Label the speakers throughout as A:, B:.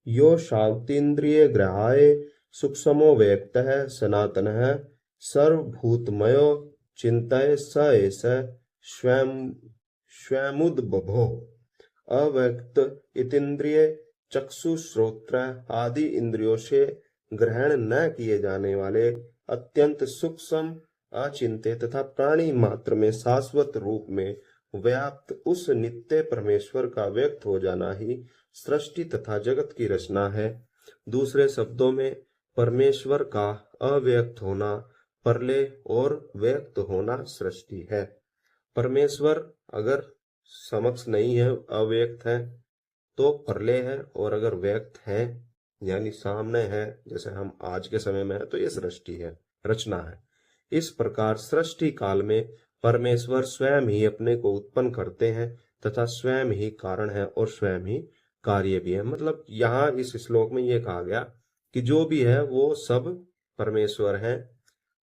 A: यो शान्तीन्द्रिय ग्रहाय सूक्ष्मो व्यक्तः सनातनः सर्वभूतमयो चिन्तय स एष स्वयं स्वयमुद्भवो। अव्यक्त इतीन्द्रिय चक्षु श्रोत्र आदि इंद्रियों से ग्रहण न किए जाने वाले अत्यंत सूक्ष्म अचिंत्य तथा प्राणी मात्र में शाश्वत रूप में व्याप्त उस नित्य परमेश्वर का व्यक्त हो जाना ही सृष्टि तथा जगत की रचना है। दूसरे शब्दों में परमेश्वर का अव्यक्त होना प्रलय और व्यक्त होना सृष्टि है। परमेश्वर अगर समक्ष नहीं है, अव्यक्त है, तो प्रलय है, और अगर व्यक्त है यानी सामने है, जैसे हम आज के समय में है, तो ये सृष्टि है, रचना है। इस प्रकार सृष्टि काल में परमेश्वर स्वयं ही अपने को उत्पन्न करते हैं तथा स्वयं ही कारण है और स्वयं ही कार्य भी है। मतलब यहाँ इस श्लोक में ये कहा गया कि जो भी है वो सब परमेश्वर है,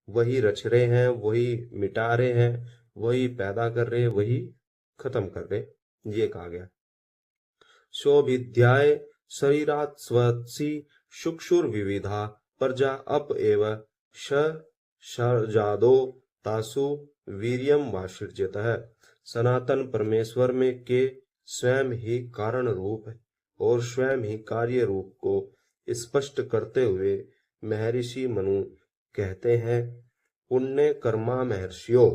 A: वही रच रहे हैं, वही मिटा रहे हैं, वही पैदा कर रहे हैं, वही खत्म कर रहे, ये कहा गया। शोभिध्याय शरीरात् स्वसी शुक्षुर्विविधा प्रजा अप एव शर्जादो तासु वीर्यम वासृज्यतः। सनातन परमेश्वर में के स्वयं ही कारण रूप और स्वयं ही कार्य रूप को स्पष्ट करते हुए महर्षि मनु कहते हैं, पुण्य कर्मा महर्षियों,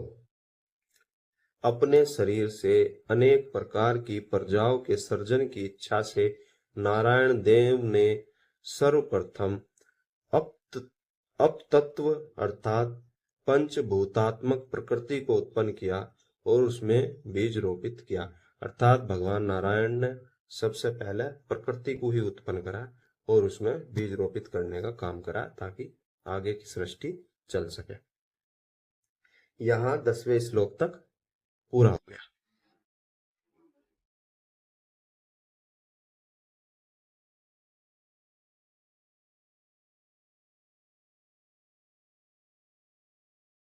A: अपने शरीर से अनेक प्रकार की प्रजाओं के सर्जन की इच्छा से नारायण देव ने सर्वप्रथम अपतत्व अर्थात पंचभूतात्मक प्रकृति को उत्पन्न किया और उसमें बीज रोपित किया। अर्थात भगवान नारायण ने सबसे पहले प्रकृति को ही उत्पन्न करा और उसमें बीज रोपित करने का काम करा ताकि आगे की सृष्टि चल सके। यहाँ 10वें श्लोक तक पूरा हो गया।